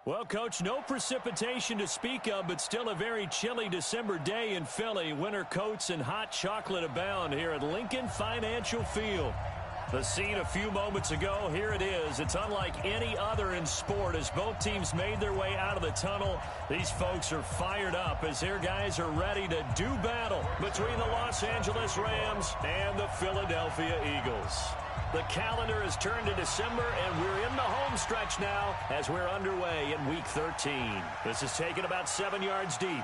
Well, Coach, no precipitation to speak of, but still a very chilly December day in Philly. Winter coats and hot chocolate abound here at Lincoln Financial Field. The scene a few moments ago, here it is. It's unlike any other in sport as both teams made their way out of the tunnel. These folks are fired up as their guys are ready to do battle between the Los Angeles Rams and the Philadelphia Eagles. The calendar has turned to December, and we're in the home stretch now as we're underway in Week 13. This is taken about 7 yards deep.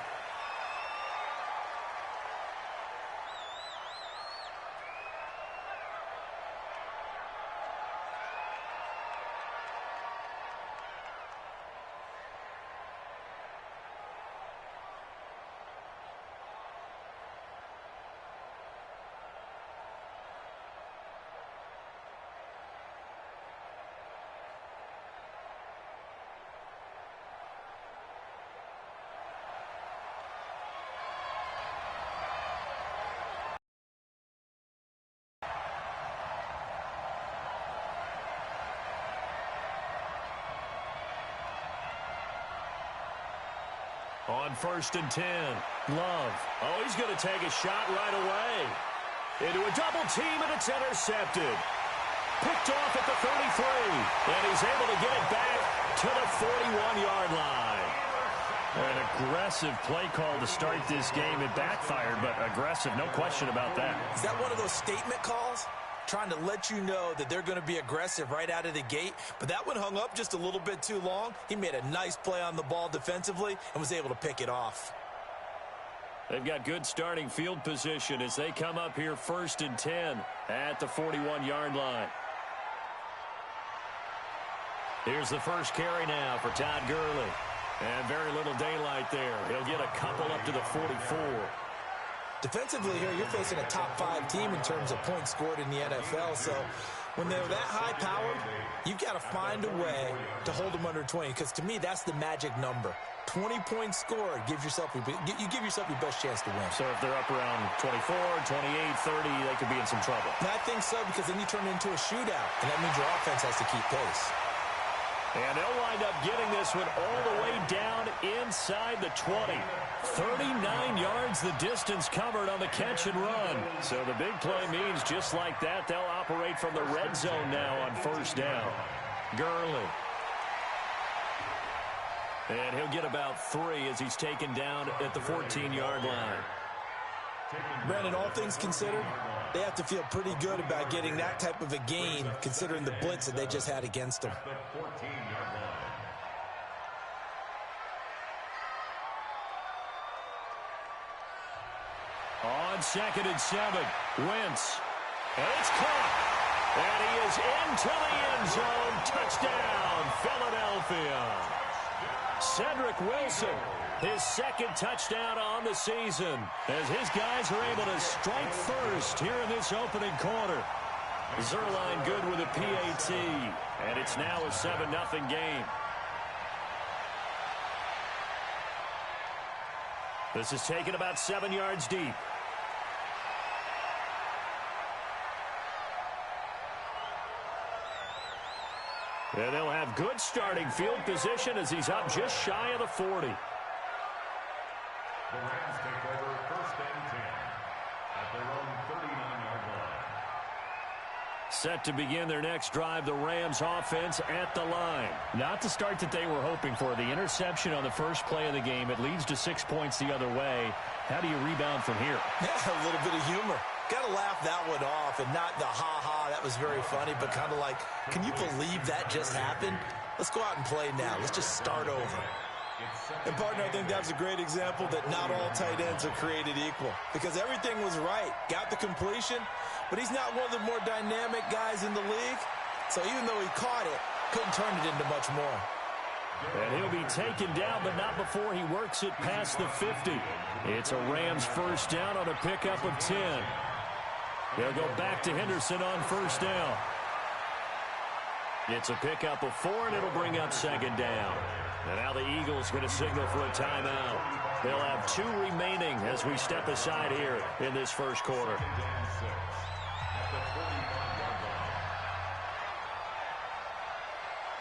On 1st and 10, Love. Oh, he's going to take a shot right away. Into a double team, and it's intercepted. Picked off at the 33, and he's able to get it back to the 41-yard line. An aggressive play call to start this game. It backfired, but aggressive, no question about that. Is that one of those statement calls? Trying to let you know that they're going to be aggressive right out of the gate, but that one hung up just a little bit too long. He made a nice play on the ball defensively and was able to pick it off. They've got good starting field position as they come up here 1st and 10 at the 41-yard line. Here's the first carry now for Todd Gurley. And very little daylight there. He'll get a couple up to the 44. Defensively here, you're facing a top-5 team in terms of points scored in the NFL, so when they're that high-powered, you've got to find a way to hold them under 20, because to me, that's the magic number. 20 points scored, you give yourself your best chance to win. So if they're up around 24, 28, 30, they could be in some trouble. And I think so, because then you turn it into a shootout, and that means your offense has to keep pace. And they'll wind up getting this one all the way down inside the 20. 39 yards the distance covered on the catch and run. So the big play means just like that, they'll operate from the red zone now on 1st down. Gurley. And he'll get about 3 as he's taken down at the 14-yard line. Brandon, all things considered, they have to feel pretty good about getting that type of a gain considering the blitz that they just had against them. On 2nd and 7, Wentz. And it's caught. And he is into the end zone. Touchdown, Philadelphia. Cedric Wilson, his 2nd touchdown on the season, as his guys are able to strike first here in this opening quarter. Zerline good with a PAT, and it's now a 7-0 game. This is taken about 7 yards deep. And they'll have good starting field position as he's up just shy of the 40. The Rams take over 1st and 10 at their own 39-yard line. Set to begin their next drive, the Rams offense at the line. Not the start that they were hoping for. The interception on the first play of the game. It leads to 6 points the other way. How do you rebound from here? Yeah, a little bit of humor. Got to laugh that one off and not the ha-ha, that was very funny, but kind of like, can you believe that just happened? Let's go out and play now. Let's just start over. And, partner, I think that was a great example that not all tight ends are created equal, because everything was right. Got the completion, but he's not one of the more dynamic guys in the league. So even though he caught it, couldn't turn it into much more. And he'll be taken down, but not before he works it past the 50. It's a Rams 1st down on a pickup of 10. They'll go back to Henderson on 1st down. It's a pickup of 4, and it'll bring up 2nd down. And now the Eagles going to signal for a timeout. They'll have 2 remaining as we step aside here in this first quarter.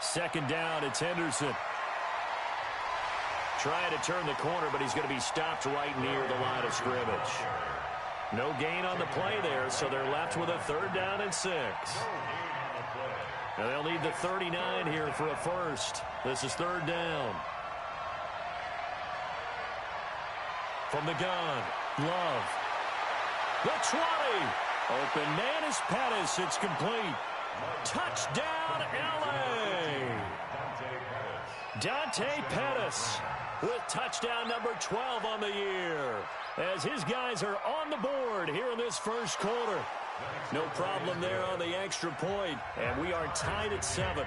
2nd down, it's Henderson. Trying to turn the corner, but he's going to be stopped right near the line of scrimmage. No gain on the play there, so they're left with a 3rd down and 6. Now they'll need the 39 here for a first. This is 3rd down. From the gun, Love. The 20. Open man is Pettis. It's complete. Touchdown, L.A. Dante Pettis with touchdown number 12 on the year, as his guys are on the board here in this first quarter. No problem there on the extra point, and we are tied at 7.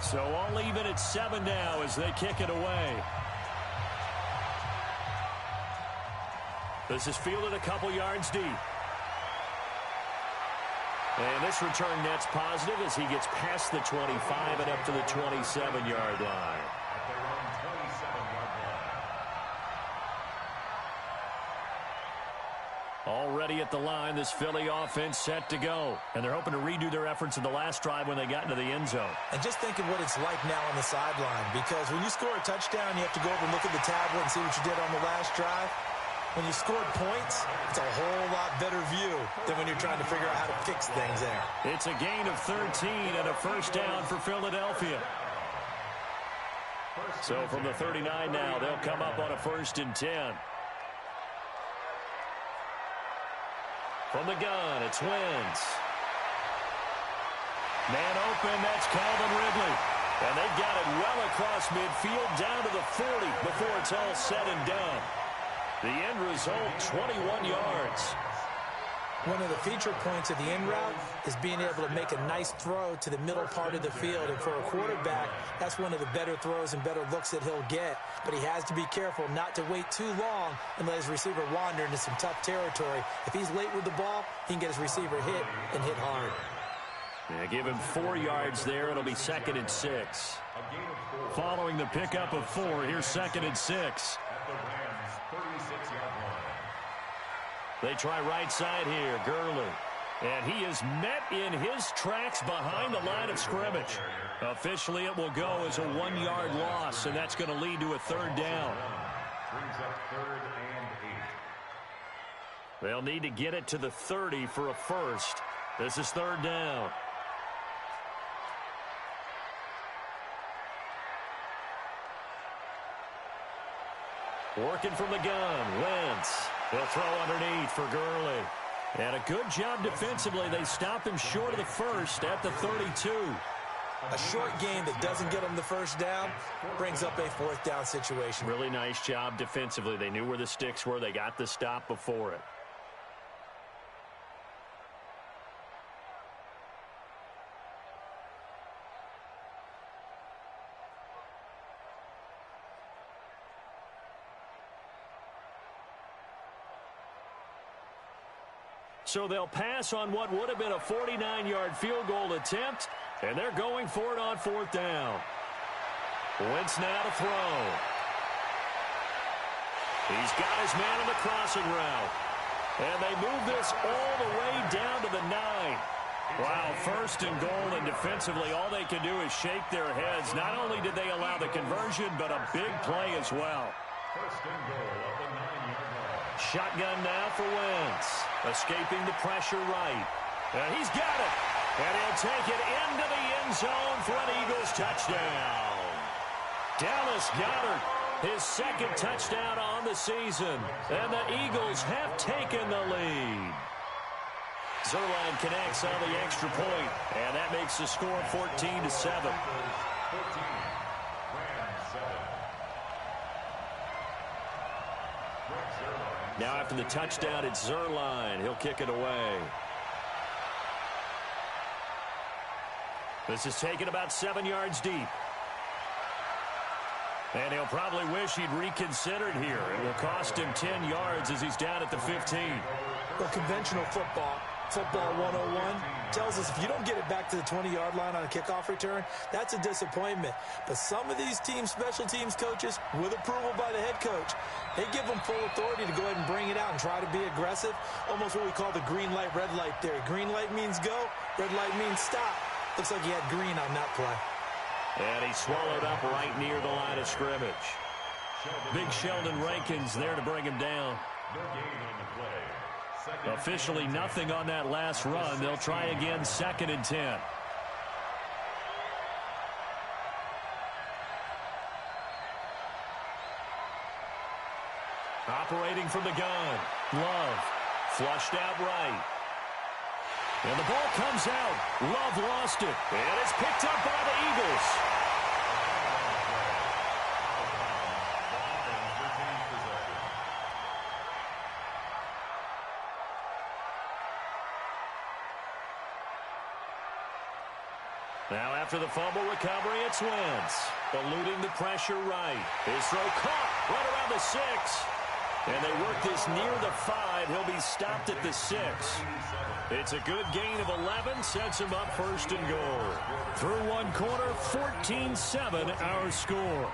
So all even at 7 now as they kick it away. This is fielded a couple yards deep. And this return net's positive as he gets past the 25 and up to the 27-yard line. Already at the line, this Philly offense set to go. And they're hoping to redo their efforts in the last drive when they got into the end zone. And just think of what it's like now on the sideline, because when you score a touchdown, you have to go over and look at the tablet and see what you did on the last drive. When you scored points, it's a whole lot better view than when you're trying to figure out how to fix things there. It's a gain of 13 and a first down for Philadelphia. So from the 39 now, they'll come up on a 1st and 10. From the gun, it's Wentz. Man open, that's Calvin Ridley. And they've got it well across midfield down to the 40 before it's all said and done. The end result, 21 yards. One of the feature points of the end route is being able to make a nice throw to the middle part of the field. And for a quarterback, that's one of the better throws and better looks that he'll get. But he has to be careful not to wait too long and let his receiver wander into some tough territory. If he's late with the ball, he can get his receiver hit and hit hard. Yeah, give him 4 yards there. It'll be 2nd and 6. Following the pickup of 4, here's 2nd and 6. They try right side here, Gurley. And he is met in his tracks behind the line of scrimmage. Officially, it will go as a 1-yard loss, and that's going to lead to a 3rd down. Brings up 3rd and 8. They'll need to get it to the 30 for a first. This is 3rd down. Working from the gun, Wentz. They'll throw underneath for Gurley. And a good job defensively. They stop him short of the first at the 32. A short game that doesn't get them the first down brings up a 4th down situation. Really nice job defensively. They knew where the sticks were. They got the stop before it. So they'll pass on what would have been a 49-yard field goal attempt, and they're going for it on 4th down. Wentz now to throw. He's got his man on the crossing route. And they move this all the way down to the 9. Wow, 1st and goal, and defensively all they can do is shake their heads. Not only did they allow the conversion, but a big play as well. 1st and goal at the 9-yard line. Shotgun now for Wentz. Escaping the pressure right. And he's got it. And he'll take it into the end zone for an Eagles touchdown. Dallas Goedert, his 2nd touchdown on the season. And the Eagles have taken the lead. Zerline connects on the extra point, and that makes the score 14-7. Now after the touchdown, it's Zerline. He'll kick it away. This is taken about 7 yards deep. And he'll probably wish he'd reconsidered here. It will cost him 10 yards as he's down at the 15. Well, conventional football 101, tells us if you don't get it back to the 20-yard line on a kickoff return, that's a disappointment. But some of these special teams coaches, with approval by the head coach, they give them full authority to go ahead and bring it out and try to be aggressive, almost what we call the green light, red light theory. Green light means go, red light means stop. Looks like he had green on that play. And he swallowed up right near the line of scrimmage. Big Sheldon Rankins there to bring him down. Officially nothing on that last run. They'll try again, 2nd and 10. Operating from the gun. Love. Flushed out right. And the ball comes out. Love lost it. And it's picked up by the Eagles. Now after the fumble recovery, it's Wentz. Eluding the pressure right. His throw caught right around the 6. And they work this near the 5. He'll be stopped at the 6. It's a good gain of 11. Sets him up 1st and goal. Through one quarter, 14-7 our score.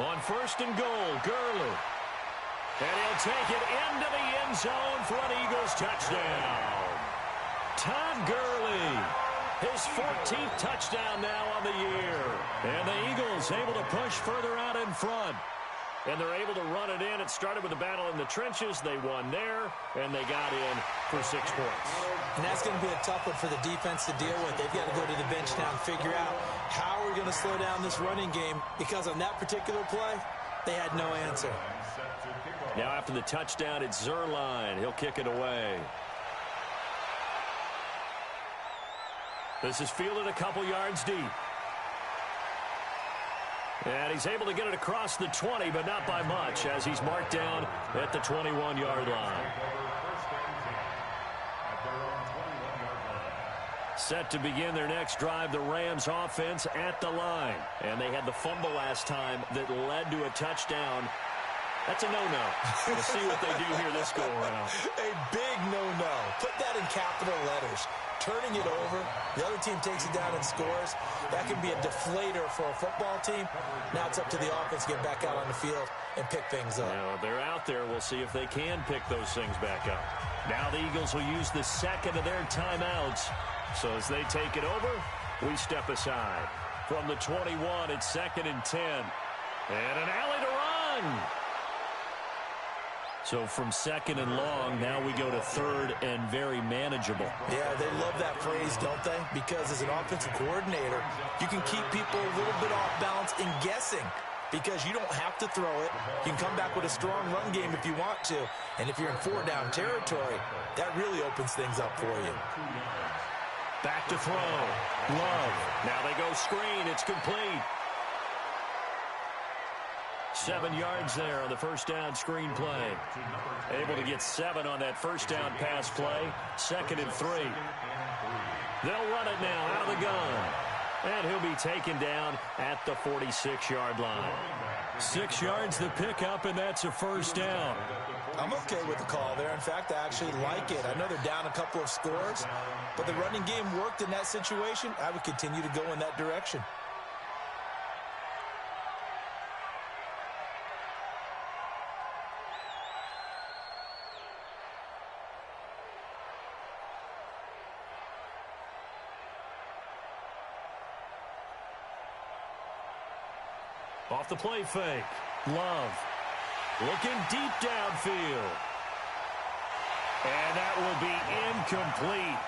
On 1st and goal, Gurley. And he'll take it into the end zone for an Eagles touchdown. Todd Gurley, his 14th touchdown now on the year. And the Eagles able to push further out in front. And they're able to run it in. It started with a battle in the trenches. They won there, and they got in for 6 points. And that's going to be a tough one for the defense to deal with. They've got to go to the bench now and figure out how we're going to slow down this running game, because on that particular play, they had no answer. Now after the touchdown, it's Zerline. He'll kick it away. This is fielded a couple yards deep. And he's able to get it across the 20, but not by much, as he's marked down at the 21-yard line. Set to begin their next drive, the Rams offense at the line. And they had the fumble last time that led to a touchdown. That's a no-no. We'll see what they do here this go-around. A big no-no. Put that in capital letters. Turning it over, the other team takes it down and scores. That can be a deflator for a football team. Now it's up to the offense to get back out on the field and pick things up. Well, they're out there. We'll see if they can pick those things back up. Now the Eagles will use the second of their timeouts. So as they take it over, we step aside. From the 21, it's 2nd and 10. And an alley to run. So from 2nd and long, now we go to 3rd and very manageable. Yeah, they love that phrase, don't they? Because as an offensive coordinator, you can keep people a little bit off balance in guessing, because you don't have to throw it. You can come back with a strong run game if you want to. And if you're in 4-down territory, that really opens things up for you. Back to throw. Love. Now they go screen. It's complete. 7 yards there on the first down screen play. Able to get 7 on that first down pass play. 2nd and 3. They'll run it now out of the gun. And he'll be taken down at the 46-yard line. 6 yards the pickup, and that's a first down. I'm okay with the call there. In fact, I actually like it. I know they're down a couple of scores, but the running game worked in that situation. I would continue to go in that direction. Off the play fake. Love. Looking deep downfield. And that will be incomplete.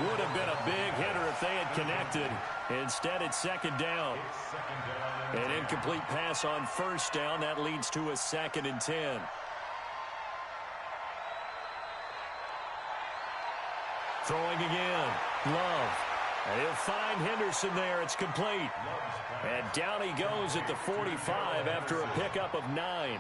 Would have been a big hitter if they had connected. Instead, it's 2nd down. An incomplete pass on first down. That leads to a 2nd and 10. Throwing again. Love. And he'll find Henderson there. It's complete. And down he goes at the 45 after a pickup of 9.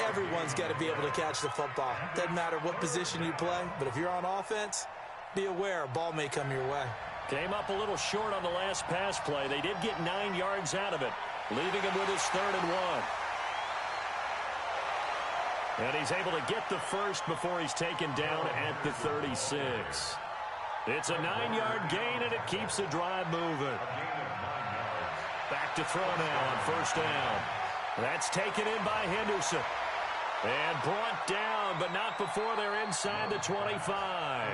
Everyone's got to be able to catch the football. Doesn't matter what position you play, but if you're on offense, be aware a ball may come your way. Came up a little short on the last pass play. They did get 9 yards out of it, leaving him with his 3rd and 1. And he's able to get the first before he's taken down at the 36. It's a 9-yard gain, and it keeps the drive moving. Back to throw now on first down. That's taken in by Henderson. And brought down, but not before they're inside the 25.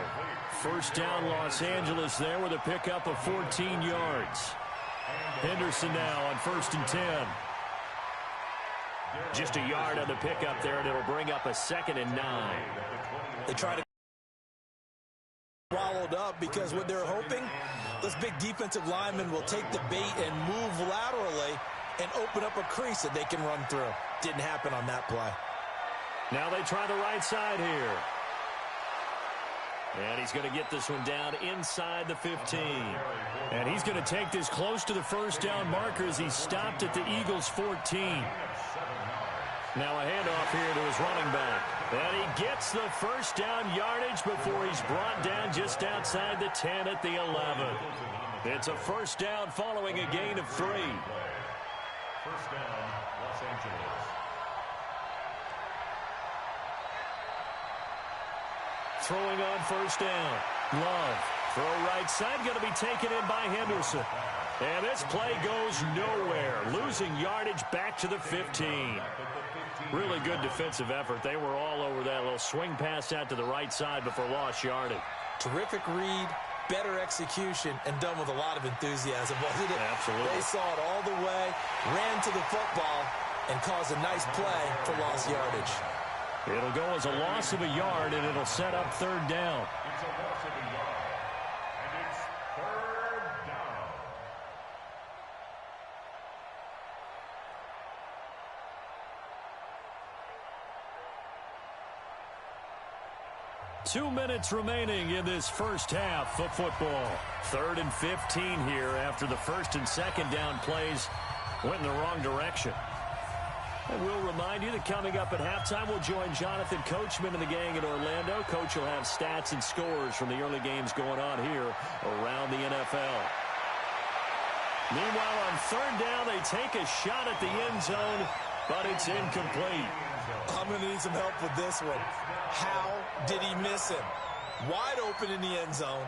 First down, Los Angeles there with a pickup of 14 yards. Henderson now on 1st and 10. Just a yard on the pickup there, and it'll bring up a 2nd and 9. They try to swallowed up because what they're hoping, those big defensive linemen will take the bait and move laterally and open up a crease that they can run through. Didn't happen on that play. Now they try the right side here. And he's going to get this one down inside the 15. And he's going to take this close to the first down marker as he stopped at the Eagles' 14. Now a handoff here to his running back. And he gets the first down yardage before he's brought down just outside the 10 at the 11. It's a first down following a gain of 3. First down, Los Angeles. Throwing on first down. Love. Throw right side, going to be taken in by Henderson. And this play goes nowhere. Losing yardage back to the 15. Really good defensive effort. They were all over that little swing pass out to the right side before lost yardage. Terrific read, better execution, and done with a lot of enthusiasm, wasn't it? Absolutely. They saw it all the way, ran to the football, and caused a nice play for lost yardage. It'll go as a loss of a yard, and it'll set up 3rd down. It's a loss of a yard, and it's 3rd down. Two minutes remaining in this first half of football. 3rd and 15 here after the 1st and 2nd down plays went in the wrong direction. And we'll remind you that coming up at halftime, we'll join Jonathan Coachman and the gang in Orlando. Coach will have stats and scores from the early games going on here around the NFL. Meanwhile, on 3rd down, they take a shot at the end zone, but it's incomplete. I'm going to need some help with this one. How did he miss him? Wide open in the end zone.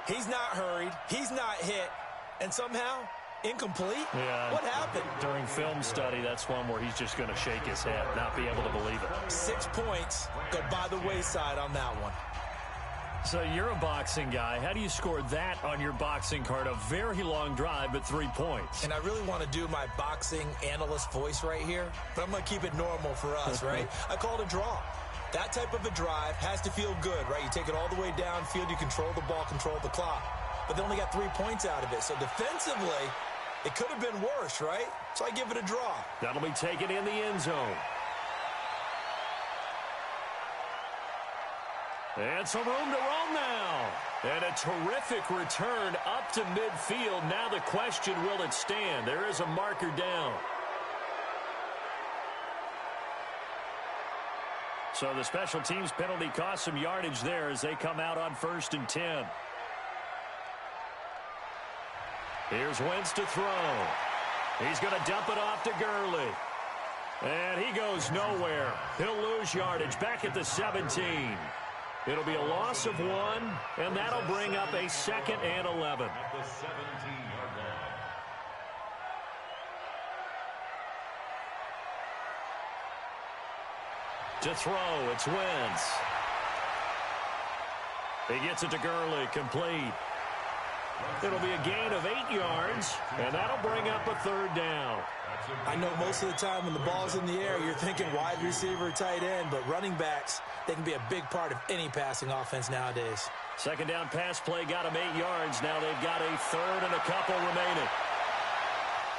He's not hurried. He's not hit. And somehow, incomplete? Yeah. What happened? During film study, that's one where he's just going to shake his head, not be able to believe it. 6 points go by the wayside on that one. So you're a boxing guy. How do you score that on your boxing card? A very long drive, but 3 points. And I really want to do my boxing analyst voice right here, but I'm going to keep it normal for us, right? I call it a draw. That type of a drive has to feel good, right? You take it all the way downfield, you control the ball, control the clock. But they only got 3 points out of it. So defensively, it could have been worse, right? So I give it a draw. That'll be taken in the end zone. And some room to roam now. And a terrific return up to midfield. Now the question, will it stand? There is a marker down. So the special teams penalty cost some yardage there as they come out on 1st and 10. Here's Wentz to throw. He's going to dump it off to Gurley. And he goes nowhere. He'll lose yardage back at the 17. It'll be a loss of 1, and that'll bring up a 2nd and 11. At the 17-yard line. To throw, it's Wentz. He gets it to Gurley, complete. It'll be a gain of 8 yards, and that'll bring up a 3rd down. I know most of the time when the ball's in the air, you're thinking wide receiver, tight end, but running backs, they can be a big part of any passing offense nowadays. 2nd down pass play got him 8 yards. Now they've got a 3rd and a couple remaining.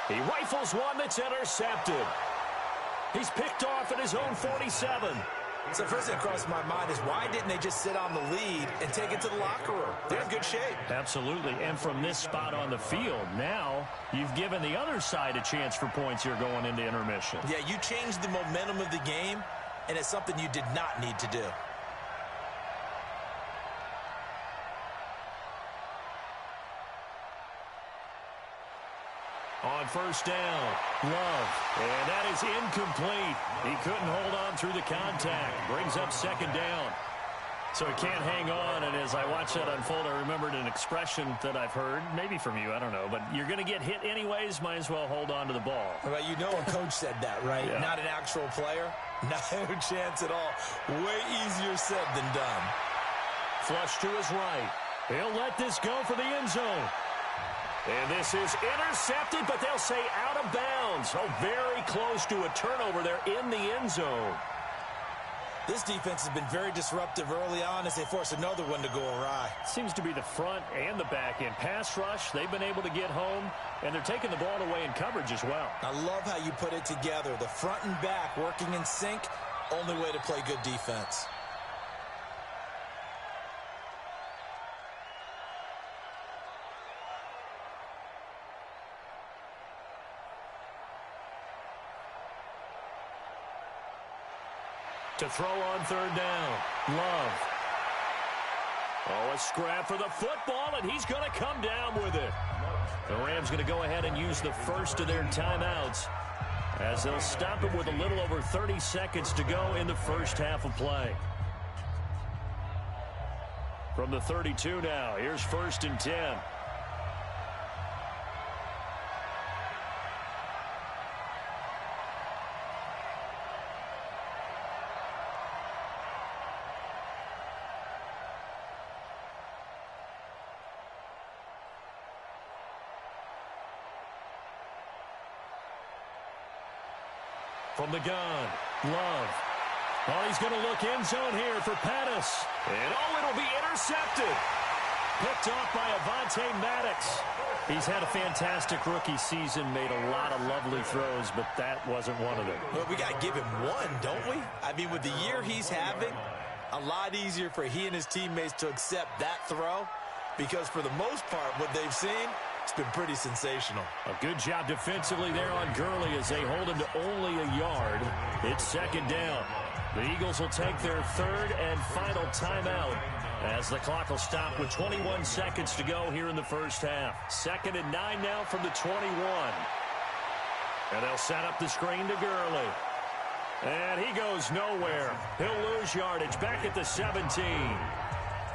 He rifles one that's intercepted. He's picked off at his own 47. So first thing that crossed my mind is why didn't they just sit on the lead and take it to the locker room? They're in good shape. Absolutely. And from this spot on the field, now you've given the other side a chance for points here going into intermission. Yeah, you changed the momentum of the game, and it's something you did not need to do. On first down, Love. And that is incomplete. He couldn't hold on through the contact. Brings up second down. So he can't hang on, and as I watch that unfold, I remembered an expression that I've heard, maybe from you, I don't know, but you're going to get hit anyways, might as well hold on to the ball. Well, you know a coach said that, right? Yeah. Not an actual player. No chance at all. Way easier said than done. Flush to his right. He'll let this go for the end zone. And this is intercepted, but they'll say out of bounds. Oh, very close to a turnover there in the end zone. This defense has been very disruptive early on as they force another one to go awry. Seems to be the front and the back end. Pass rush, they've been able to get home, and they're taking the ball away in coverage as well. I love how you put it together. The front and back working in sync, only way to play good defense. To throw on third down, Love. Oh, a scrap for the football, and he's going to come down with it. The Rams going to go ahead and use the first of their timeouts as they'll stop it with a little over 30 seconds to go in the first half of play. From the 32 now, here's 1st and 10. From the gun, Love. Oh, he's going to look end zone here for Pettis. And, oh, it'll be intercepted. Picked off by Avonte Maddox. He's had a fantastic rookie season, made a lot of lovely throws, but that wasn't one of them. Well, we got to give him one, don't we? I mean, with the year he's having, a lot easier for he and his teammates to accept that throw because for the most part, what they've seen, it's been pretty sensational. A good job defensively there on Gurley as they hold him to only a yard. It's second down. The Eagles will take their third and final timeout as the clock will stop with 21 seconds to go here in the first half. 2nd and 9 now from the 21. And they'll set up the screen to Gurley. And he goes nowhere. He'll lose yardage back at the 17.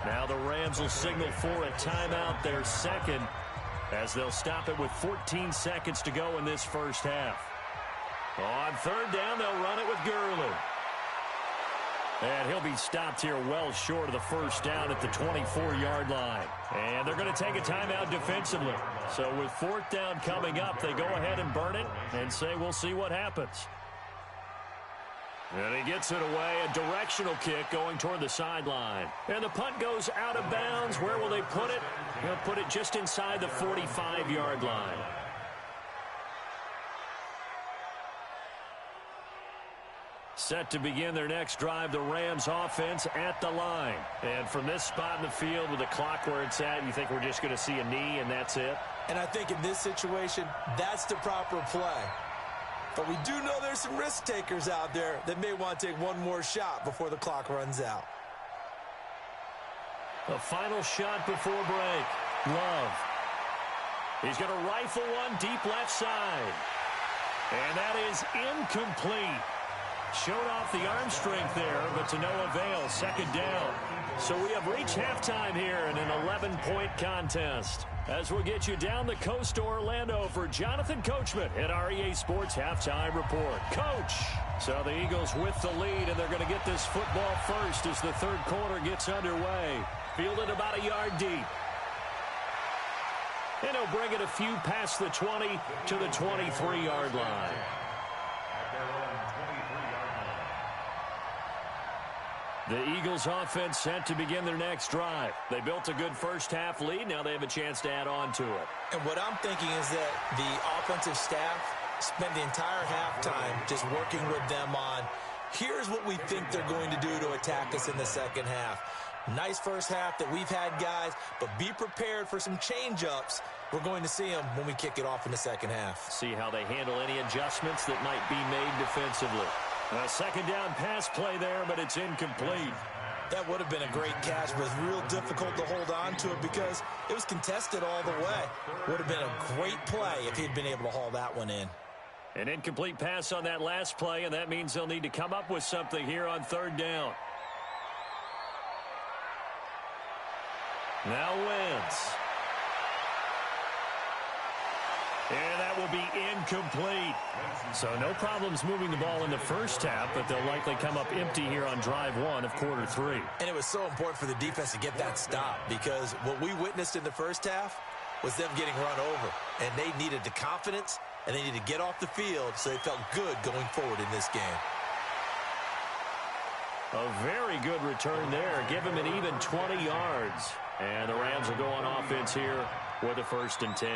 Now the Rams will signal for a timeout, their second, as they'll stop it with 14 seconds to go in this first half. On third down, they'll run it with Gurley. And he'll be stopped here well short of the first down at the 24-yard line. And they're going to take a timeout defensively. So with 4th down coming up, they go ahead and burn it and say we'll see what happens. And he gets it away, a directional kick going toward the sideline. And the punt goes out of bounds. Where will they put it? They'll put it just inside the 45-yard line. Set to begin their next drive, the Rams offense at the line. And from this spot in the field with the clock where it's at, you think we're just going to see a knee and that's it? And I think in this situation, that's the proper play. But we do know there's some risk takers out there that may want to take one more shot before the clock runs out. A final shot before break. Love. He's going to rifle one deep left side. And that is incomplete. Showed off the arm strength there, but to no avail. 2nd down. So we have reached halftime here in an 11-point contest. As we'll get you down the coast to Orlando for Jonathan Coachman at our EA Sports Halftime Report. Coach! So the Eagles with the lead, and they're going to get this football first as the third quarter gets underway. Fielded about a yard deep. And he'll bring it a few past the 20 to the 23-yard line. The Eagles offense set to begin their next drive. They built a good first half lead. Now they have a chance to add on to it. And what I'm thinking is that the offensive staff spent the entire halftime just working with them on, here's what we think they're going to do to attack us in the second half. Nice first half that we've had, guys, but be prepared for some change-ups. We're going to see them when we kick it off in the second half. See how they handle any adjustments that might be made defensively. A 2nd down pass play there, but it's incomplete. That would have been a great catch, but it's real difficult to hold on to it because it was contested all the way. Would have been a great play if he'd been able to haul that one in. An incomplete pass on that last play, and that means they'll need to come up with something here on third down. Now Wentz. And that will be incomplete. So no problems moving the ball in the first half, but they'll likely come up empty here on drive one of quarter three. And it was so important for the defense to get that stop because what we witnessed in the first half was them getting run over. And they needed the confidence, and they needed to get off the field so they felt good going forward in this game. A very good return there. Give him an even 20 yards. And the Rams will go on offense here with a 1st and 10.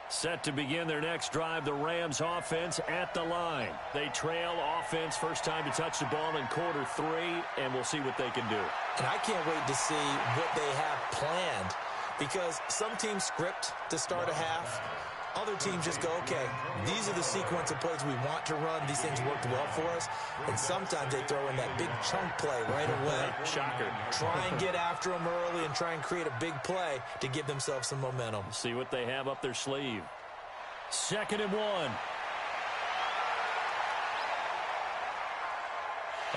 Set to begin their next drive, the Rams offense at the line. They trail offense, first time to touch the ball in quarter three, and we'll see what they can do. And I can't wait to see what they have planned because some teams script to start a half. Other teams just go, okay, these are the sequence of plays we want to run. These things worked well for us. And sometimes they throw in that big chunk play right away. Shocker. Try and get after them early and try and create a big play to give themselves some momentum. See what they have up their sleeve. 2nd and 1.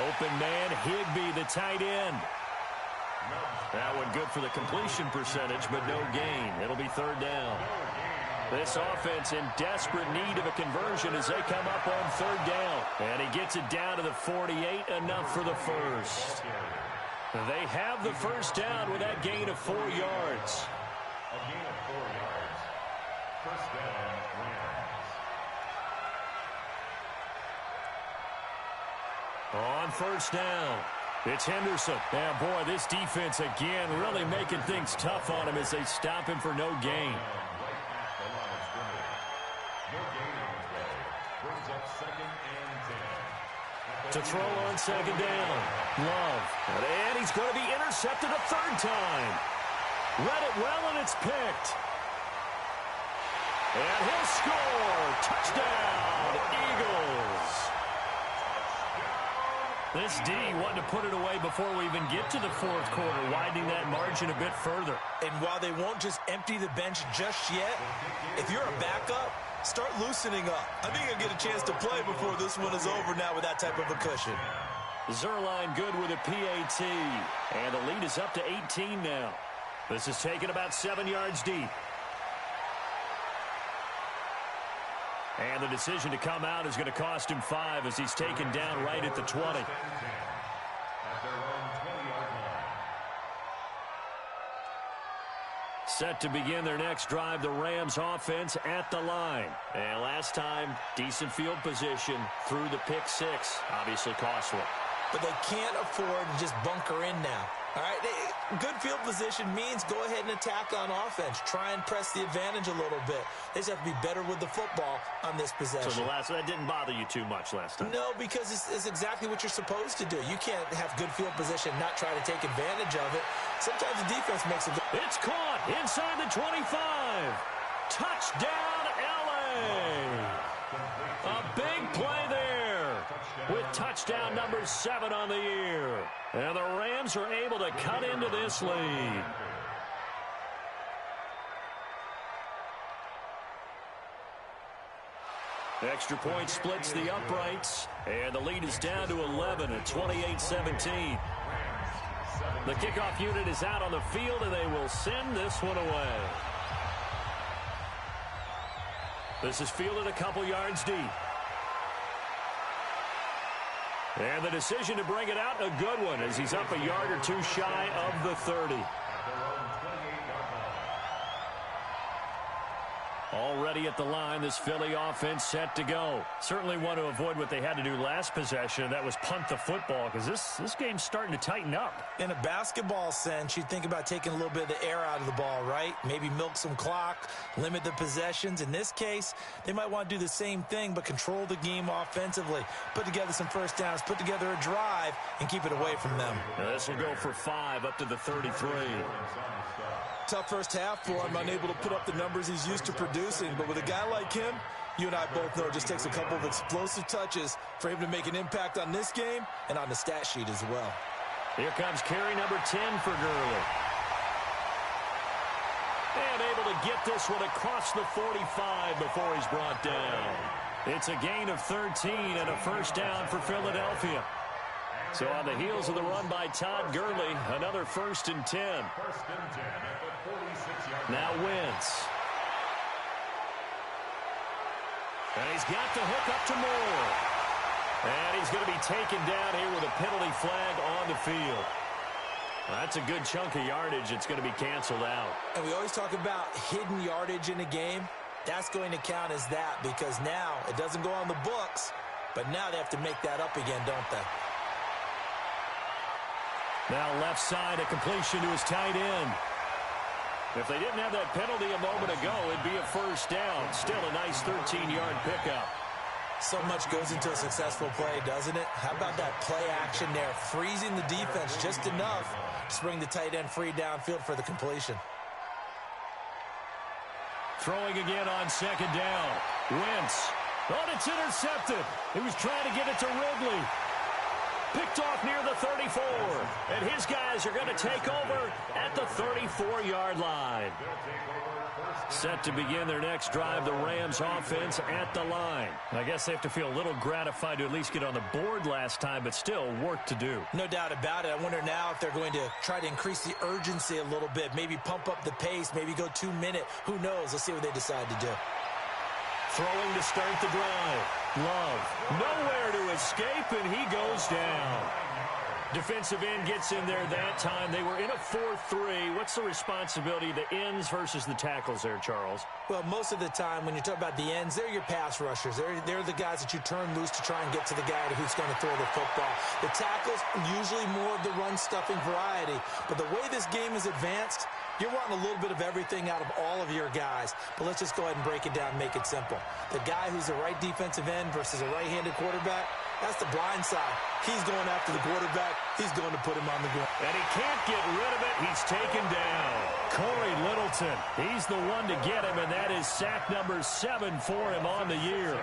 Open man, Higbee, the tight end. That one good for the completion percentage, but no gain. It'll be 3rd down. This offense in desperate need of a conversion as they come up on 3rd down. And he gets it down to the 48, enough for the first. They have the 1st down with that gain of 4 yards. A gain of 4 yards. 1st down, Rams. On 1st down, it's Henderson. Yeah, boy, this defense again really making things tough on him as they stop him for no gain. To throw on 2nd down. Love. And he's going to be intercepted a 3rd time. Read it well, and it's picked. And he'll score. Touchdown, Eagles. This D wanted to put it away before we even get to the 4th quarter, widening that margin a bit further. And while they won't just empty the bench just yet, if you're a backup, start loosening up. I think you'll get a chance to play before this one is over now with that type of a cushion. Zerline good with a PAT. And the lead is up to 18 now. This is taken about 7 yards deep. And the decision to come out is going to cost him 5 as he's taken down right at the 20. At their own 20-yard line. Set to begin their next drive, the Rams offense at the line. And last time, decent field position through the pick 6. Obviously costly. But they can't afford to just bunker in now. All right, good field position means go ahead and attack on offense. Try and press the advantage a little bit. They just have to be better with the football on this possession. So that didn't bother you too much last time? No, because it's exactly what you're supposed to do. You can't have good field position and not try to take advantage of it. Sometimes the defense makes it. It's caught inside the 25. Touchdown, L.A. A big play there with touchdown number 7 on the year. And the Rams are able to cut into this lead. Extra point splits the uprights, and the lead is down to 11 at 28-17. The kickoff unit is out on the field, and they will send this one away. This is fielded a couple yards deep. And the decision to bring it out, a good one, as he's up a yard or two shy of the 30. Already at the line, this Philly offense set to go. Certainly want to avoid what they had to do last possession, and that was punt the football, because this game's starting to tighten up. In a basketball sense, you think about taking a little bit of the air out of the ball, right? Maybe milk some clock, limit the possessions. In this case, they might want to do the same thing, but control the game offensively. Put together some first downs, put together a drive, and keep it away from them. Now this will go for 5 up to the 33. Tough first half for him, unable to put up the numbers he's used to producing. But with a guy like him, You and I both know it just takes a couple of explosive touches for him to make an impact on this game and on the stat sheet as well. Here comes carry number 10 for Gurley. And able to get this one across the 45 before he's brought down. It's a gain of 13 and a first down for Philadelphia. So on the heels of the run by Todd Gurley, another 1st and 10. Now Wentz. And he's got the hook up to Moore. And he's going to be taken down here with a penalty flag on the field. That's a good chunk of yardage. It's going to be canceled out. And we always talk about hidden yardage in a game. That's going to count as that because now it doesn't go on the books, but now they have to make that up again, don't they? Now left side, a completion to his tight end. If they didn't have that penalty a moment ago, it'd be a first down. Still a nice 13-yard pickup. So much goes into a successful play, doesn't it? How about that play action there? Freezing the defense just enough to bring the tight end free downfield for the completion. Throwing again on 2nd down. Wentz. Oh, it's intercepted. He was trying to get it to Ridley. Picked off near the 34. And his guys are going to take over at the 34-yard line. Set to begin their next drive, the Rams offense at the line. I guess they have to feel a little gratified to at least get on the board last time, but still work to do. No doubt about it. I wonder now if they're going to try to increase the urgency a little bit, maybe pump up the pace, maybe go 2-minute. Who knows? Let's see what they decide to do. Throwing to start the drive. Love. Nowhere to escape, and he goes down. Defensive end gets in there that time. They were in a 4-3. What's the responsibility of the ends versus the tackles there, Charles? Well, most of the time when you talk about the ends, they're your pass rushers. They're the guys that you turn loose to try and get to the guy who's going to throw the football. The tackles, usually more of the run-stuffing variety. But the way this game is advanced, you're wanting a little bit of everything out of all of your guys. But let's just go ahead and break it down and make it simple. The guy who's the right defensive end versus a right-handed quarterback, that's the blind side. He's going after the quarterback. He's going to put him on the ground. And he can't get rid of it. He's taken down. Corey Littleton, he's the one to get him, and that is sack number 7 for him on the year.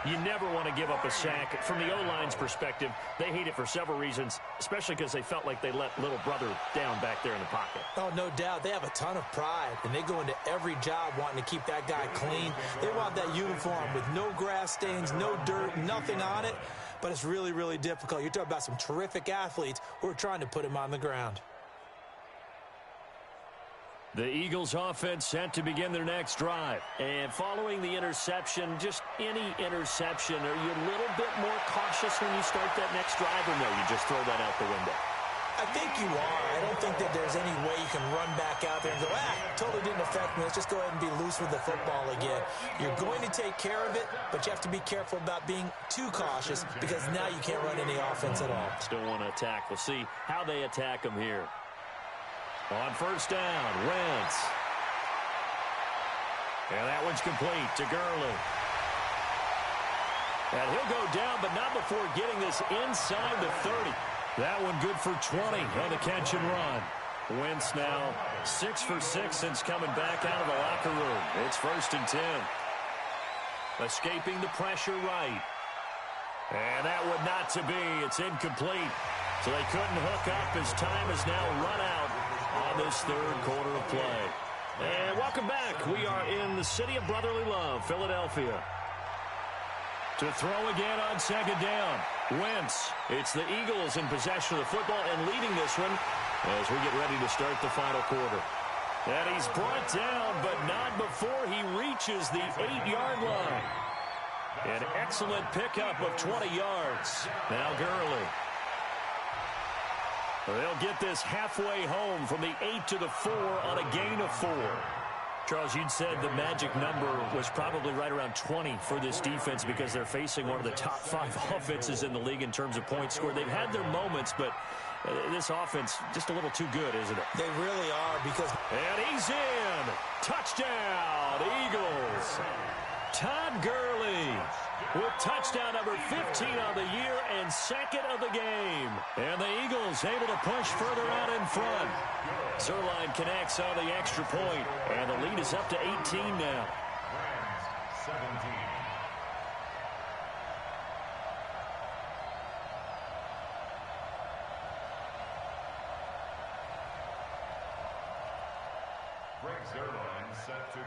You never want to give up a sack. From the O-line's perspective, they hate it for several reasons, especially because they felt like they let little brother down back there in the pocket. Oh, no doubt. They have a ton of pride, and they go into every job wanting to keep that guy clean. They want that uniform with no grass stains, no dirt, nothing on it. But it's really, really difficult. You're talking about some terrific athletes who are trying to put him on the ground. The Eagles offense set to begin their next drive. And following the interception, just any interception, are you a little bit more cautious when you start that next drive, or no, you just throw that out the window? I think you are. I don't think that there's any way you can run back out there and go, totally didn't affect me. Let's just go ahead and be loose with the football again. You're going to take care of it, but you have to be careful about being too cautious because now you can't run any offense at all. Still want to attack. We'll see how they attack them here. On 1st down, Wentz. And that one's complete to Gurley. And he'll go down, but not before getting this inside the 30. That one good for 20 on the catch and run. Wentz now 6 for 6 since coming back out of the locker room. It's 1st and 10. Escaping the pressure right. And that would not to be. It's incomplete. So they couldn't hook up as time has now run out on this 3rd quarter of play. And welcome back. We are in the city of brotherly love, Philadelphia. To throw again on 2nd down. Wentz. It's the Eagles in possession of the football and leading this one as we get ready to start the final quarter. And he's brought down, but not before he reaches the 8-yard line. An excellent pickup of 20 yards. Now Gurley. They'll get this halfway home from the 8 to the 4 on a gain of 4. Charles, you'd said the magic number was probably right around 20 for this defense because they're facing one of the top 5 offenses in the league in terms of points scored. They've had their moments, but this offense just a little too good, isn't it? They really are because... And he's in! Touchdown, Eagles! Todd Gurley with touchdown number 15 on the year and 2nd of the game. And the Eagles able to push further out in front. Zerline connects on the extra point, and the lead is up to 18 now.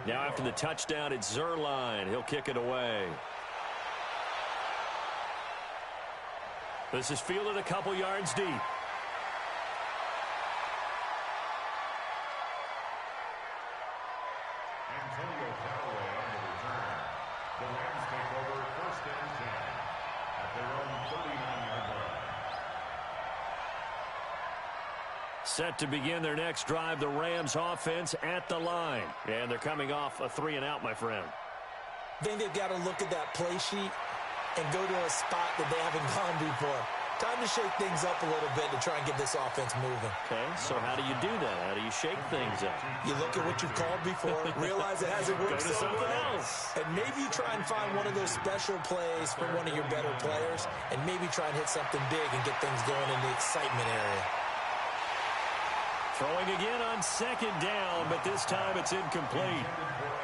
Now after the touchdown, it's Zerline. He'll kick it away. This is fielded a couple yards deep. Set to begin their next drive, the Rams offense at the line. And they're coming off a 3-and-out, my friend. I think they've got to look at that play sheet and go to a spot that they haven't gone before. Time to shake things up a little bit to try and get this offense moving. Okay, so how do you do that? How do you shake things up? You look at what you've called before, realize it hasn't worked Go to something else. And maybe you try and find one of those special plays from one of your better players, and maybe try and hit something big and get things going in the excitement area. Throwing again on second down, but this time it's incomplete.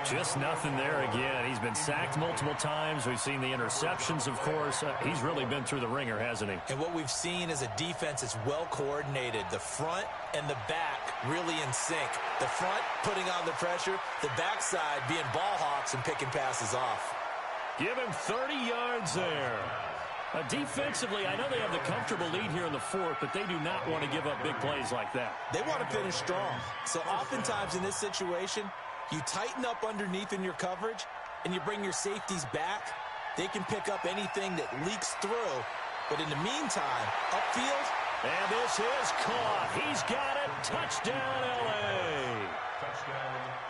Just nothing there again. He's been sacked multiple times. We've seen the interceptions, of course. He's really been through the ringer, hasn't he? And what we've seen is a defense that's well coordinated. The front and the back really in sync. The front putting on the pressure, the backside being ball hawks and picking passes off. Give him 30 yards there. Defensively, I know they have the comfortable lead here in the fourth, but they do not want to give up big plays like that. They want to finish strong. So oftentimes in this situation, you tighten up underneath in your coverage, and you bring your safeties back. They can pick up anything that leaks through. But in the meantime, upfield. And this is caught. He's got it. Touchdown, L.A.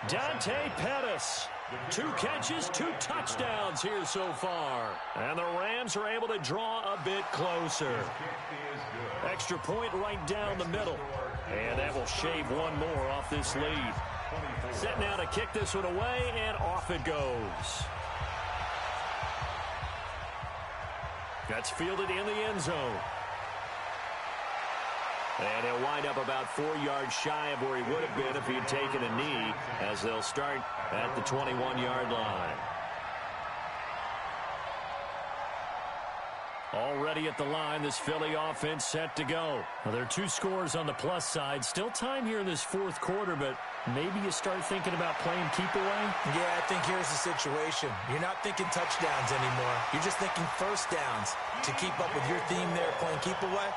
Dante Pettis. 2 catches, 2 touchdowns here so far. And the Rams are able to draw a bit closer. Extra point right down the middle. And that will shave one more off this lead. Set now to kick this one away, and off it goes. That's fielded in the end zone. And he'll wind up about 4 yards shy of where he would have been if he had taken a knee, as they'll start at the 21-yard line. Already at the line, this Philly offense set to go. Well, there are 2 scores on the plus side. Still time here in this fourth quarter, but maybe you start thinking about playing keep away? Yeah, I think here's the situation. You're not thinking touchdowns anymore. You're just thinking first downs. To keep up with your theme there, playing keep away,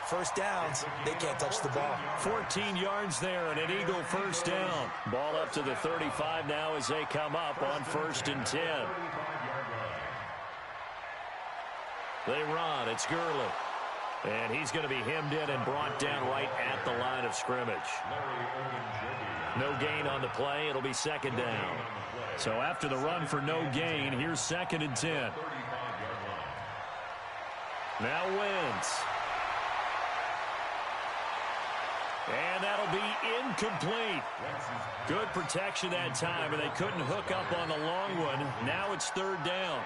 first downs, they can't touch the ball. 14 yards there and an Eagle first down. Ball up to the 35 now as they come up on 1st and 10. They run. It's Gurley. And he's going to be hemmed in and brought down right at the line of scrimmage. No gain on the play. It'll be 2nd down. So after the run for no gain, here's 2nd and 10. Now Wentz. And that'll be incomplete. Good protection that time, and they couldn't hook up on the long one. Now it's 3rd down.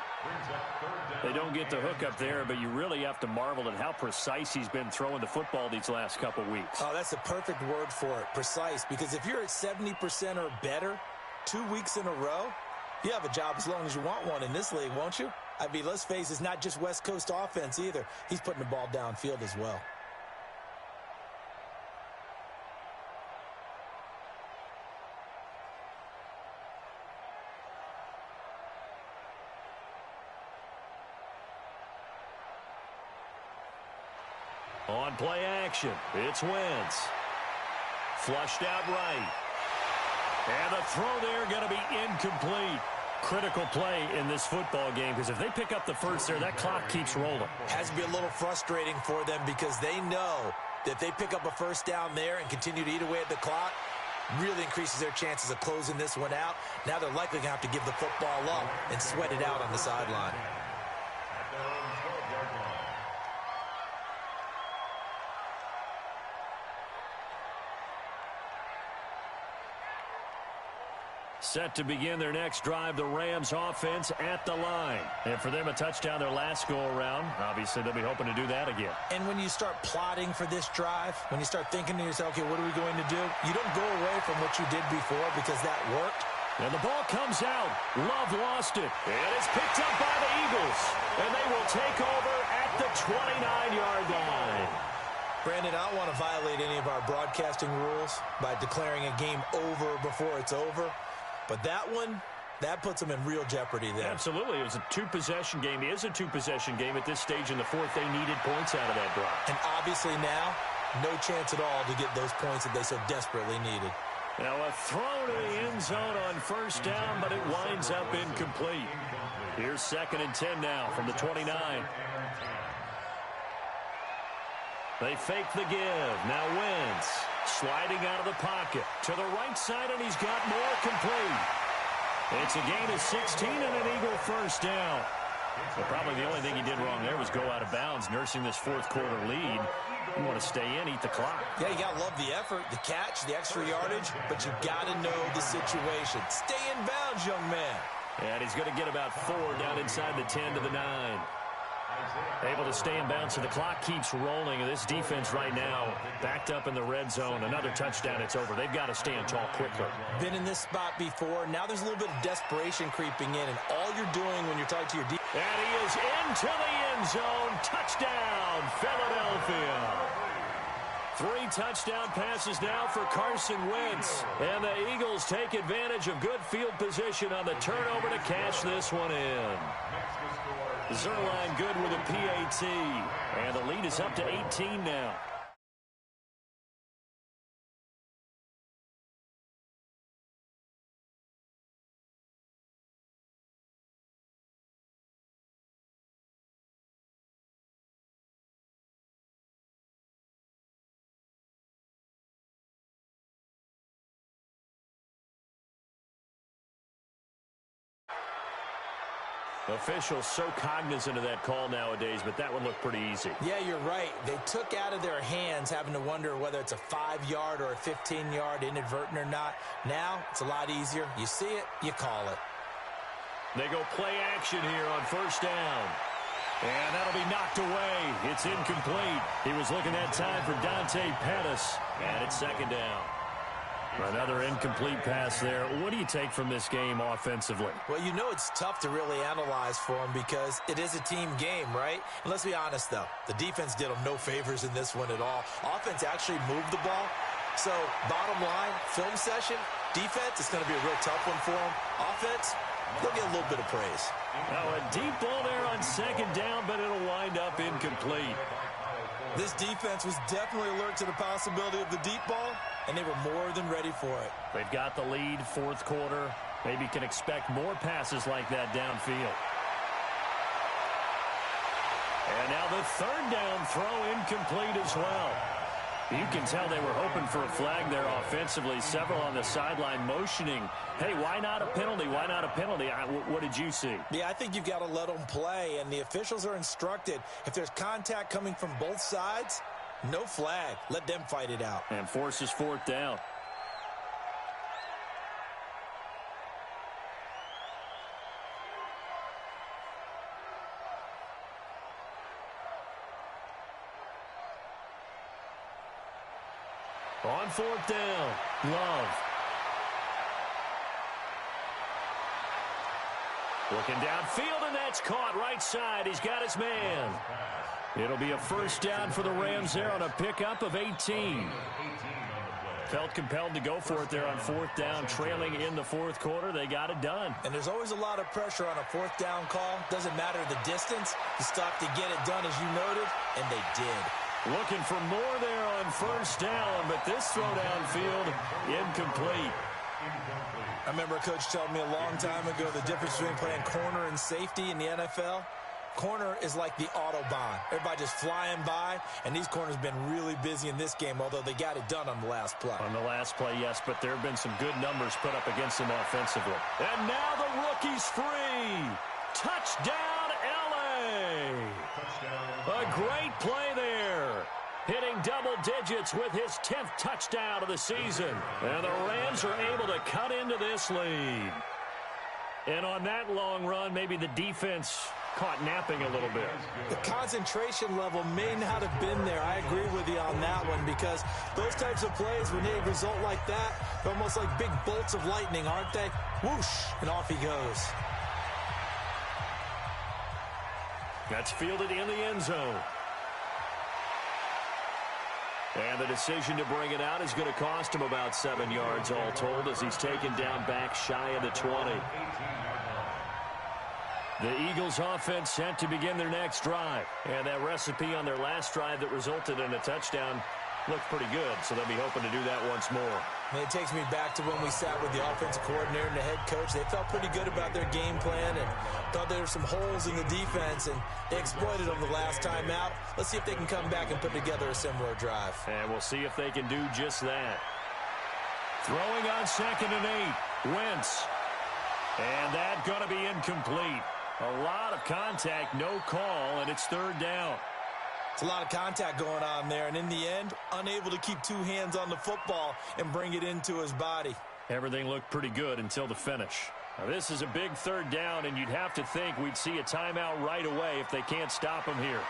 They don't get the hook up there, but you really have to marvel at how precise he's been throwing the football these last couple weeks. Oh, that's the perfect word for it, precise, because if you're at 70% or better 2 weeks in a row, you have a job as long as you want one in this league, won't you? I mean, let's face it, it's not just West Coast offense either. He's putting the ball downfield as well. On play action, it's Wentz. Flushed out right. And the throw there going to be incomplete. Critical play in this football game, because if they pick up the first there, that clock keeps rolling. Has to be a little frustrating for them because they know that if they pick up a first down there and continue to eat away at the clock, really increases their chances of closing this one out. Now they're likely going to have to give the football up and sweat it out on the sideline. Set to begin their next drive, the Rams offense at the line. And for them, a touchdown their last go-around. Obviously, they'll be hoping to do that again. And when you start plotting for this drive, when you start thinking to yourself, okay, what are we going to do? You don't go away from what you did before because that worked. And the ball comes out. Love lost it. And it's picked up by the Eagles. And they will take over at the 29-yard line. Brandon, I don't want to violate any of our broadcasting rules by declaring a game over before it's over, but that one, that puts them in real jeopardy there. Absolutely. It was a two-possession game. It is a two-possession game at this stage in the fourth. They needed points out of that drive. And obviously now, no chance at all to get those points that they so desperately needed. Now a throw to the end zone on first down, but it winds up incomplete. Here's 2nd and 10 now from the 29. They fake the give. Now Wentz sliding out of the pocket to the right side, and he's got more complete. It's a gain of 16 and an Eagle first down. But probably the only thing he did wrong there was go out of bounds, nursing this fourth quarter lead. You want to stay in, eat the clock. Yeah, you got to love the effort, the catch, the extra yardage, but you got to know the situation. Stay in bounds, young man. And he's going to get about 4 down inside the 10 to the 9. Able to stay in bounds, so the clock keeps rolling. And this defense right now backed up in the red zone. Another touchdown, it's over. They've got to stand tall quickly. Been in this spot before. Now there's a little bit of desperation creeping in, and all you're doing when you're talking to your defense. And he is into the end zone. Touchdown, Philadelphia. 3 touchdown passes now for Carson Wentz. And the Eagles take advantage of good field position on the turnover to cash this one in. Zerline good with a PAT. And the lead is up to 18 now. Officials so cognizant of that call nowadays, but that would look pretty easy. Yeah, you're right. They took out of their hands having to wonder whether it's a 5-yard or a 15-yard inadvertent or not. Now, it's a lot easier. You see it, you call it. They go play action here on first down. And that'll be knocked away. It's incomplete. He was looking that time for Dante Pettis. And it's 2nd down. Another incomplete pass there. What do you take from this game offensively? Well, you know it's tough to really analyze for them because it is a team game, right? And let's be honest, though. The defense did them no favors in this one at all. Offense actually moved the ball. So, bottom line, film session, defense, it's going to be a real tough one for them. Offense, they'll get a little bit of praise. Now, a deep ball there on 2nd down, but it'll wind up incomplete. This defense was definitely alert to the possibility of the deep ball, and they were more than ready for it. They've got the lead, fourth quarter. Maybe can expect more passes like that downfield. And now the 3rd down throw incomplete as well. You can tell they were hoping for a flag there offensively. Several on the sideline motioning, hey, why not a penalty? Why not a penalty? What did you see? Yeah, I think you've got to let them play, and the officials are instructed. If there's contact coming from both sides, no flag. Let them fight it out. And forces 4th down. On 4th down, Love. Looking downfield, and that's caught right side. He's got his man. It'll be a first down for the Rams there on a pickup of 18. Felt compelled to go for it there on 4th down, trailing in the fourth quarter. They got it done. And there's always a lot of pressure on a 4th down call. Doesn't matter the distance. You still have to get it done, as you noted, and they did. Looking for more there on first down, but this throw downfield incomplete. I remember a coach telling me a long time ago the difference between playing corner and safety in the NFL. Corner is like the Autobahn. Everybody just flying by, and these corners have been really busy in this game, although they got it done on the last play. On the last play, yes, but there have been some good numbers put up against them offensively. And now the rookie's free. Touchdown, L.A. A great play there. Hitting double digits with his 10th touchdown of the season. And the Rams are able to cut into this lead. And on that long run, maybe the defense caught napping a little bit. The concentration level may not have been there. I agree with you on that one, because those types of plays, when they result like that, they're almost like big bolts of lightning, aren't they? Whoosh, and off he goes. That's fielded in the end zone. And the decision to bring it out is going to cost him about 7 yards all told as he's taken down back shy of the 20. The Eagles offense set to begin their next drive. And that recipe on their last drive that resulted in a touchdown looked pretty good, so they'll be hoping to do that once more. And it takes me back to when we sat with the offensive coordinator and the head coach. They felt pretty good about their game plan and thought there were some holes in the defense, and they exploited them the last time out. Let's see if they can come back and put together a similar drive. And we'll see if they can do just that. Throwing on 2nd and 8. Wentz. And that's going to be incomplete. A lot of contact, no call, and it's 3rd down. It's a lot of contact going on there, and in the end, unable to keep 2 hands on the football and bring it into his body. Everything looked pretty good until the finish. Now, this is a big 3rd down, and you'd have to think we'd see a timeout right away if they can't stop him here.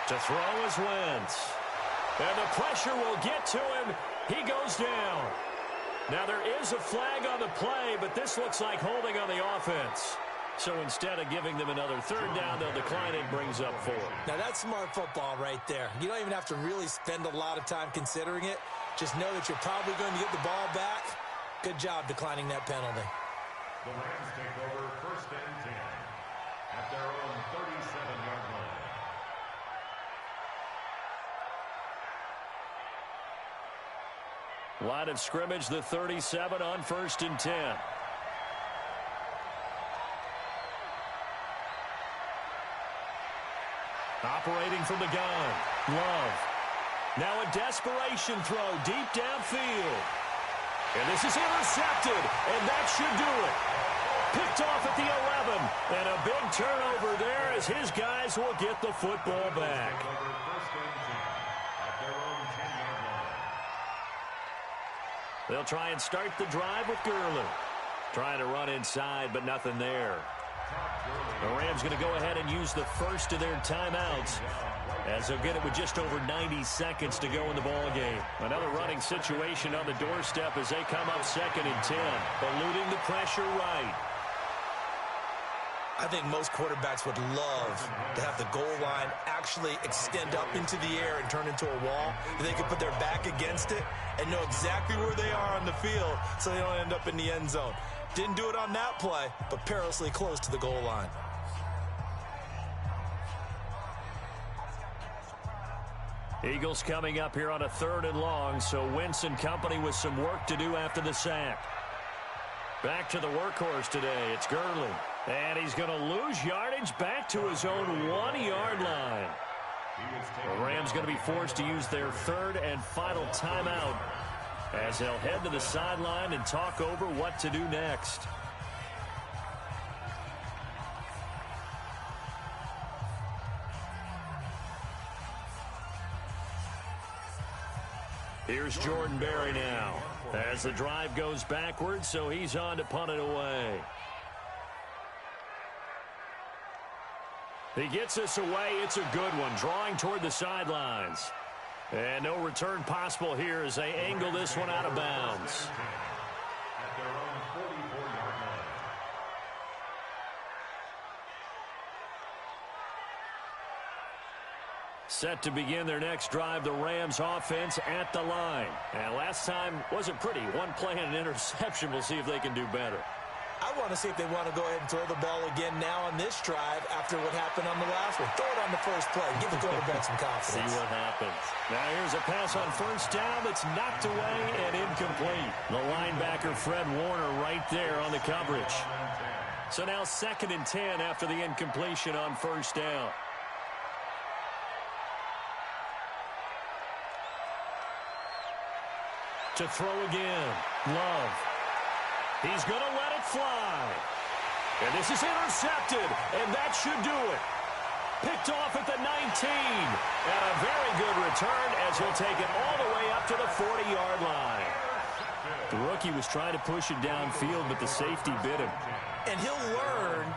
To throw is Wentz. And the pressure will get to him. He goes down. Now, there is a flag on the play, but this looks like holding on the offense. So instead of giving them another 3rd down, they'll decline it, brings up 4. Now, that's smart football right there. You don't even have to really spend a lot of time considering it. Just know that you're probably going to get the ball back. Good job declining that penalty. The Rams take over 1st and 10 at their own 37-yard line. Line of scrimmage, the 37 on 1st and 10. Operating from the gun, Love. Now a desperation throw deep downfield. And this is intercepted, and that should do it. Picked off at the 11, and a big turnover there as his guys will get the football back. They'll try and start the drive with Gurley. Trying to run inside, but nothing there. The Rams going to go ahead and use the first of their timeouts as they'll get it with just over 90 seconds to go in the ball game. Another running situation on the doorstep as they come up 2nd and 10, eluding the pressure right. I think most quarterbacks would love to have the goal line actually extend up into the air and turn into a wall. They can put their back against it and know exactly where they are on the field so they don't end up in the end zone. Didn't do it on that play, but perilously close to the goal line. Eagles coming up here on a 3rd and long, so Wentz and company with some work to do after the sack. Back to the workhorse today, it's Gurley. And he's going to lose yardage back to his own 1-yard line. The Rams going to be forced to use their 3rd and final timeout as they'll head to the sideline and talk over what to do next. Here's Jordan Berry now as the drive goes backwards, so he's on to punt it away. He gets us away. It's a good one, drawing toward the sidelines. And no return possible here as they angle this one out of bounds. At their own 44-yard line. Set to begin their next drive, the Rams offense at the line. And last time wasn't pretty. One play and an interception. We'll see if they can do better. I want to see if they want to go ahead and throw the ball again now on this drive after what happened on the last one. Throw it on the first play. Give the quarterback some confidence. See what happens. Now here's a pass on 1st down that's knocked away and incomplete. The linebacker Fred Warner right there on the coverage. So now 2nd and 10 after the incompletion on 1st down. To throw again, Love. He's going to let it fly. And this is intercepted, and that should do it. Picked off at the 19. And a very good return as he'll take it all the way up to the 40-yard line. The rookie was trying to push it downfield, but the safety bit him. And he'll learn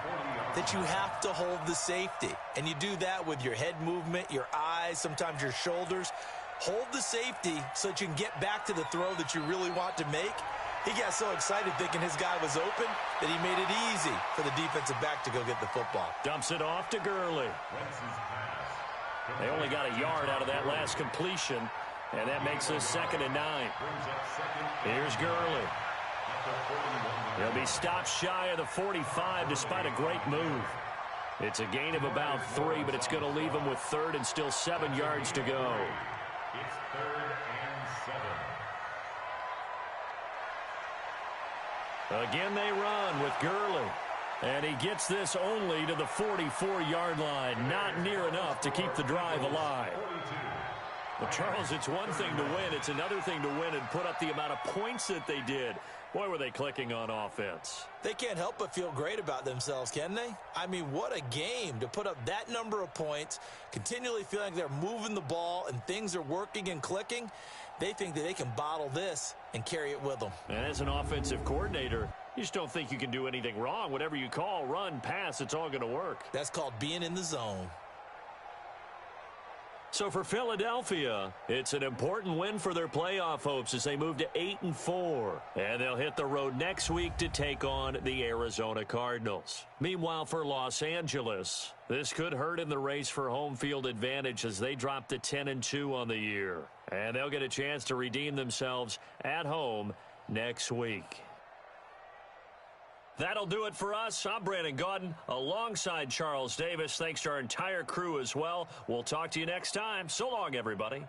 that you have to hold the safety. And you do that with your head movement, your eyes, sometimes your shoulders. Hold the safety so that you can get back to the throw that you really want to make. He got so excited thinking his guy was open that he made it easy for the defensive back to go get the football. Dumps it off to Gurley. They only got a yard out of that last completion. And that makes this 2nd and 9. Here's Gurley. He'll be stopped shy of the 45 despite a great move. It's a gain of about 3, but it's going to leave him with 3rd and still 7 yards to go. It's 3rd and 7. Again they run with Gurley. And he gets this only to the 44-yard line. Not near enough to keep the drive alive. Well, Charles, it's one thing to win. It's another thing to win and put up the amount of points that they did. Boy, were they clicking on offense. They can't help but feel great about themselves, can they? I mean, what a game to put up that number of points, continually feeling like they're moving the ball and things are working and clicking. They think that they can bottle this and carry it with them. And as an offensive coordinator, you just don't think you can do anything wrong. Whatever you call, run, pass, it's all going to work. That's called being in the zone. So for Philadelphia, it's an important win for their playoff hopes as they move to 8-4. And they'll hit the road next week to take on the Arizona Cardinals. Meanwhile, for Los Angeles, this could hurt in the race for home field advantage as they drop to 10-2 on the year. And they'll get a chance to redeem themselves at home next week. That'll do it for us. I'm Brandon Gaudin alongside Charles Davis. Thanks to our entire crew as well. We'll talk to you next time. So long, everybody.